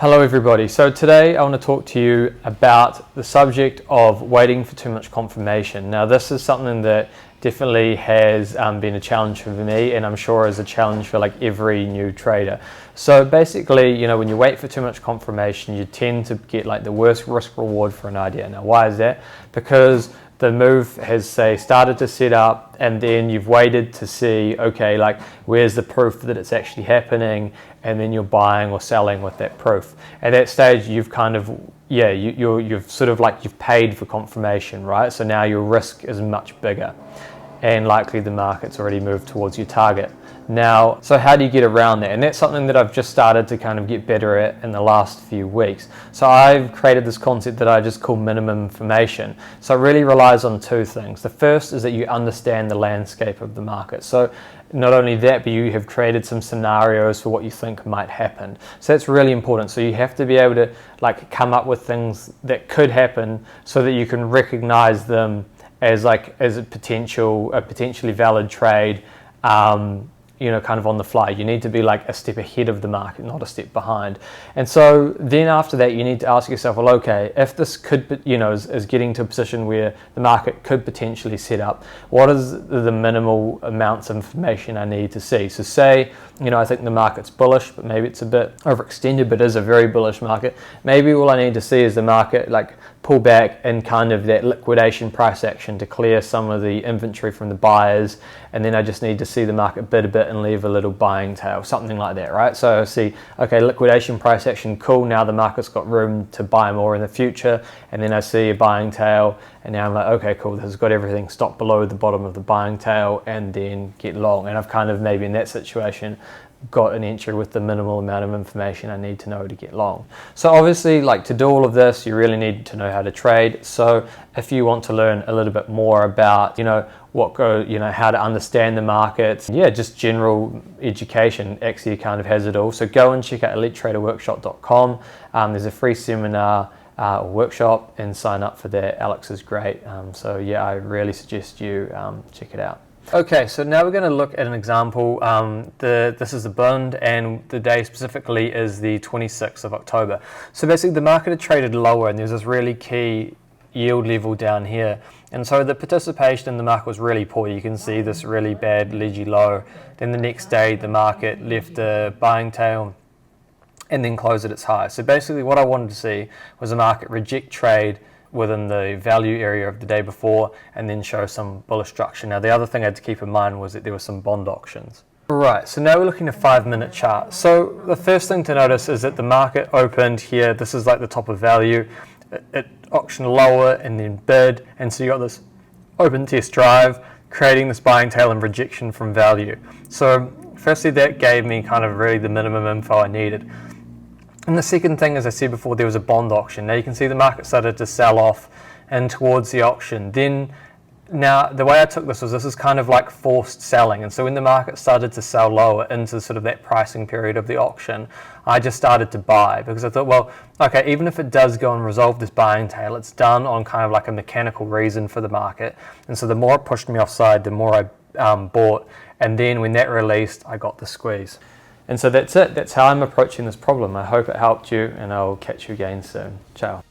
Hello everybody. So today I want to talk to you about the subject of waiting for too much confirmation. Now this is something that definitely has been a challenge for me, and I'm sure is a challenge for like every new trader. So basically, you know, when you wait for too much confirmation, you tend to get like the worst risk reward for an idea. Now why is that? Because the move has, say, started to set up, and then you've waited to see, okay, like where's the proof that it's actually happening, and then you're buying or selling with that proof. At that stage, you've kind of, you've sort of like, you've paid for confirmation, right? So now your risk is much bigger, and likely the market's already moved towards your target. Now, so how do you get around that? And that's something that I've just started to kind of get better at in the last few weeks. So I've created this concept that I just call minimum information. So it really relies on two things. The first is that you understand the landscape of the market. So not only that, but you have created some scenarios for what you think might happen. So that's really important. So you have to be able to like come up with things that could happen so that you can recognize them as a potentially valid trade, you know, kind of on the fly. You need to be like a step ahead of the market, not a step behind. And so then after that, you need to ask yourself, well, okay, if this could, you know, is getting to a position where the market could potentially set up, what is the minimal amounts of information I need to see? So say, you know, I think the market's bullish, but maybe it's a bit overextended, but it is a very bullish market. Maybe all I need to see is the market like pull back in kind of that liquidation price action to clear some of the inventory from the buyers, and then I just need to see the market bid a bit and leave a little buying tail, something like that, right? So I see, okay, liquidation price action, cool, now the market's got room to buy more in the future, and then I see a buying tail, and now I'm like, okay, cool, this has got everything stop below the bottom of the buying tail, and then get long. And I've kind of maybe in that situation got an entry with the minimal amount of information I need to know to get long. So obviously, like, to do all of this, you really need to know how to trade. So if you want to learn a little bit more about, you know, how to understand the markets, just general education, Axia kind of has it all. So go and check out elitetraderworkshop.com. There's a free seminar or workshop, and sign up for that. Alex is great. So yeah, I really suggest you check it out. Okay, so now we're going to look at an example. This is the Bund, and the day specifically is the 26th of October. So basically the market had traded lower, and there's this really key yield level down here. And so the participation in the market was really poor. You can see this really bad ledgy low. Then the next day the market left a buying tail and then closed at its high. So basically what I wanted to see was the market reject trade within the value area of the day before, and then show some bullish structure. Now the other thing I had to keep in mind was that there were some bond auctions. Right, so now we're looking at a 5-minute chart. So the first thing to notice is that the market opened here. This is like the top of value. It auctioned lower and then bid, and so you got this open test drive, creating this buying tail and rejection from value. So firstly, that gave me kind of really the minimum info I needed. And the second thing, as I said before, there was a bond auction. Now you can see the market started to sell off and towards the auction. Then, now the way I took this is kind of like forced selling. And so when the market started to sell lower into sort of that pricing period of the auction, I just started to buy, because I thought, well, okay, even if it does go and resolve this buying tail, it's done on kind of like a mechanical reason for the market. And so the more it pushed me offside, the more I bought. And then when that released, I got the squeeze. And so that's it. That's how I'm approaching this problem. I hope it helped you, and I'll catch you again soon. Ciao.